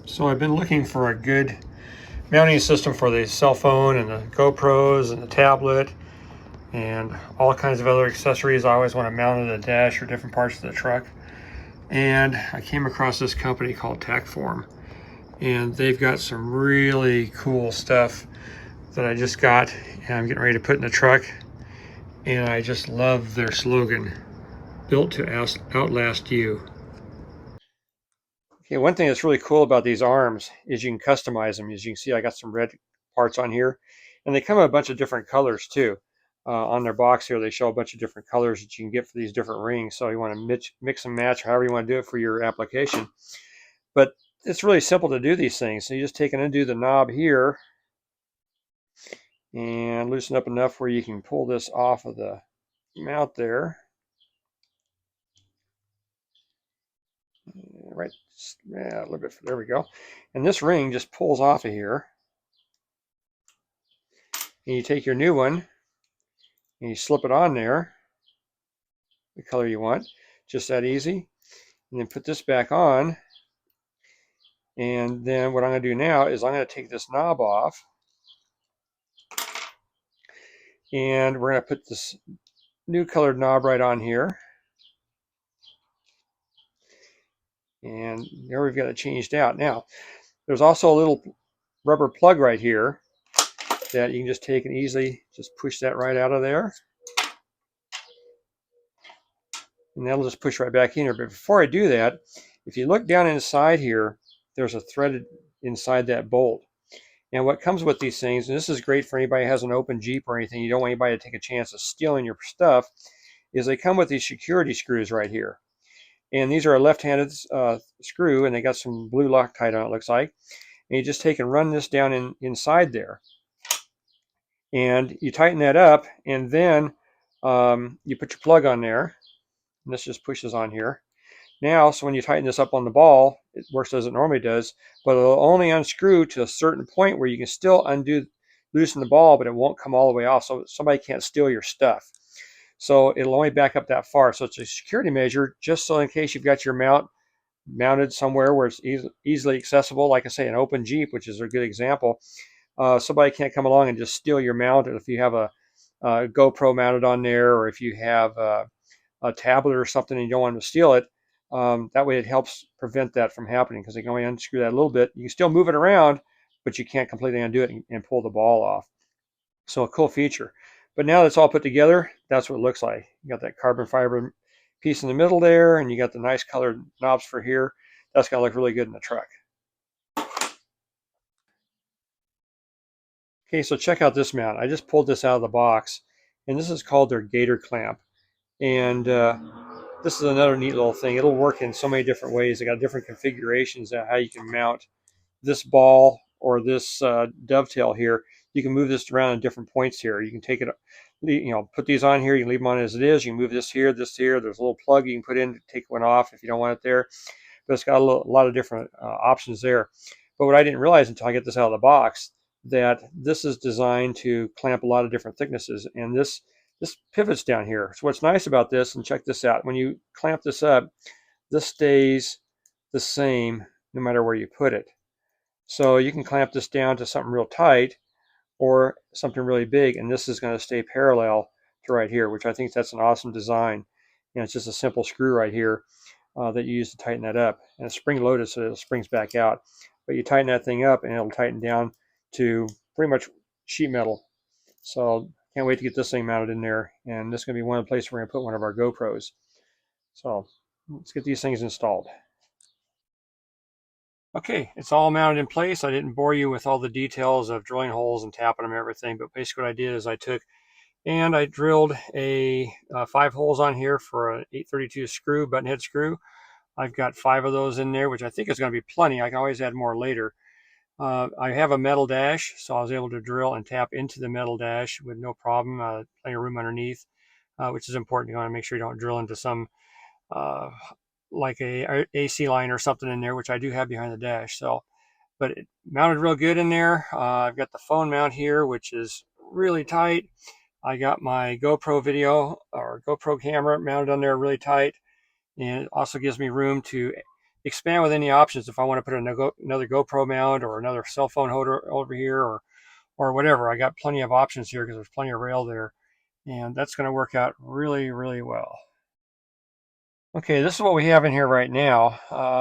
So I've been looking for a good mounting system for the cell phone and the GoPros and the tablet and all kinds of other accessories I always want to mount on the dash or different parts of the truck. And I came across this company called Tackform, and they've got some really cool stuff that I just got and I'm getting ready to put in the truck. And I just love their slogan, built to outlast you. Okay, one thing that's really cool about these arms is you can customize them. As you can see, I got some red parts on here, and they come in a bunch of different colors too. On their box here, they show a bunch of different colors that you can get for these different rings. So you want to mix and match however you want to do it for your application. But it's really simple to do these things. So you just take and undo the knob here and loosen up enough where you can pull this off of the mount there. Right, yeah, a little bit, there we go. And this ring just pulls off of here. And you take your new one and you slip it on there, the color you want, just that easy. And then put this back on. And then what I'm going to do now is I'm going to take this knob off. And we're going to put this new colored knob right on here. And there we've got it changed out. Now, there's also a little rubber plug right here that you can just take and easily just push that right out of there. And that'll just push right back in here. But before I do that, if you look down inside here, there's a thread inside that bolt. And what comes with these things, and this is great for anybody who has an open Jeep or anything, you don't want anybody to take a chance of stealing your stuff, is they come with these security screws right here. And these are a left-handed screw, and they got some blue Loctite on it, looks like. And you just take and run this down inside there. And you tighten that up, and then you put your plug on there. And this just pushes on here. Now, so when you tighten this up on the ball, it works as it normally does, but it'll only unscrew to a certain point where you can still loosen the ball, but it won't come all the way off, so somebody can't steal your stuff. So it'll only back up that far. So it's a security measure, just so in case you've got your mount mounted somewhere where it's easily accessible, like I say, an open Jeep, which is a good example. Somebody can't come along and just steal your mount if you have a GoPro mounted on there, or if you have a tablet or something and you don't want them to steal it. That way it helps prevent that from happening, because they can only unscrew that a little bit. You can still move it around, but you can't completely undo it and pull the ball off. So a cool feature. But now that's all put together, that's what it looks like. You got that carbon fiber piece in the middle there, and you got the nice colored knobs for here. That's going to look really good in the truck. Okay, so check out this mount. I just pulled this out of the box, and this is called their Gator clamp. And this is another neat little thing. It'll work in so many different ways. They got different configurations of how you can mount this ball or this dovetail here. You can move this around at different points here. You can take it, put these on here. You can leave them on as it is. You can move this here, this here. There's a little plug you can put in to take one off if you don't want it there. But it's got a lot of different options there. But what I didn't realize until I get this out of the box, that this is designed to clamp a lot of different thicknesses. And this pivots down here. So what's nice about this, and check this out, when you clamp this up, this stays the same no matter where you put it. So you can clamp this down to something real tight or something really big, and this is going to stay parallel to right here, which I think that's an awesome design. And it's just a simple screw right here that you use to tighten that up. And it's spring loaded, so it springs back out. But you tighten that thing up and it'll tighten down to pretty much sheet metal. So can't wait to get this thing mounted in there. And this is going to be one of the places we're going to put one of our GoPros. So let's get these things installed. Okay, it's all mounted in place. I didn't bore you with all the details of drilling holes and tapping them and everything, but basically what I did is I took and I drilled 5 holes on here for an 832 screw, button head screw. I've got 5 of those in there, which I think is going to be plenty. I can always add more later. I have a metal dash, so I was able to drill and tap into the metal dash with no problem. Plenty of room underneath, which is important. You want to make sure you don't drill into some like a AC line or something in there, which I do have behind the dash. So, but it mounted real good in there. I've got the phone mount here, which is really tight. I got my GoPro video or GoPro camera mounted on there really tight, and it also gives me room to expand with any options if I want to put another GoPro mount or another cell phone holder over here, or whatever. I got plenty of options here because there's plenty of rail there, and that's going to work out really, really well. Okay, this is what we have in here right now.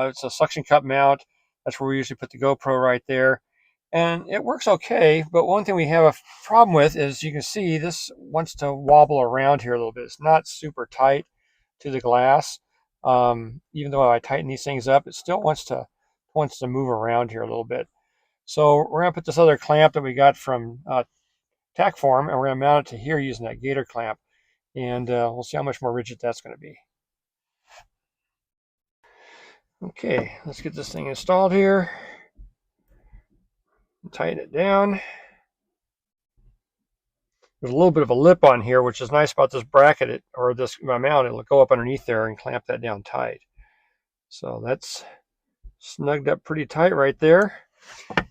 It's a suction cup mount. That's where we usually put the GoPro right there. And it works okay, but one thing we have a problem with is you can see this wants to wobble around here a little bit. It's not super tight to the glass. Even though I tighten these things up, it still wants to move around here a little bit. So we're going to put this other clamp that we got from Tackform, and we're going to mount it to here using that gator clamp. And we'll see how much more rigid that's going to be. Okay, let's get this thing installed here. Tighten it down. There's a little bit of a lip on here, which is nice about this bracket or this mount. It'll go up underneath there and clamp that down tight. So that's snugged up pretty tight right there.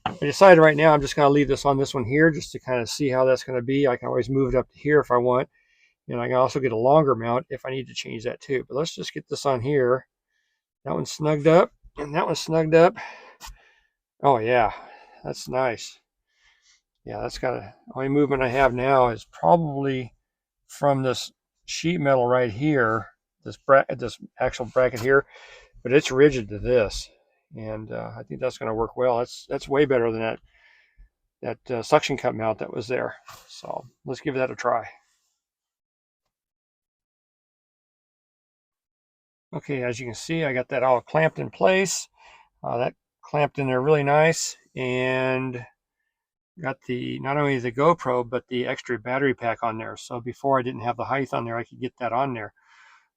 I decided right now I'm just going to leave this on this one here just to kind of see how that's going to be. I can always move it up to here if I want. And I can also get a longer mount if I need to change that too. But let's just get this on here. That one's snugged up and that one's snugged up. Oh yeah, that's nice. Yeah, that's got a only movement I have now is probably from this sheet metal right here, this actual bracket here, but it's rigid to this, and I think that's going to work well. That's way better than that suction cup mount that was there. So let's give that a try. Okay, as you can see, I got that all clamped in place. That clamped in there really nice, and got the not only the GoPro but the extra battery pack on there. So before I didn't have the height on there, I could get that on there.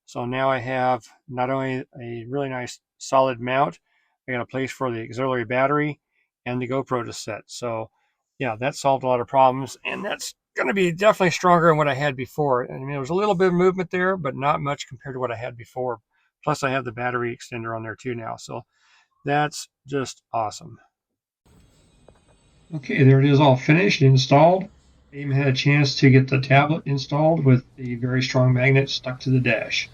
So now I have not only a really nice solid mount, I got a place for the auxiliary battery and the GoPro to set. So yeah, that solved a lot of problems, and that's going to be definitely stronger than what I had before. I mean, there was a little bit of movement there, but not much compared to what I had before. Plus, I have the battery extender on there too now. So that's just awesome. Okay, there it is all finished, installed. I even had a chance to get the tablet installed with the very strong magnet stuck to the dash.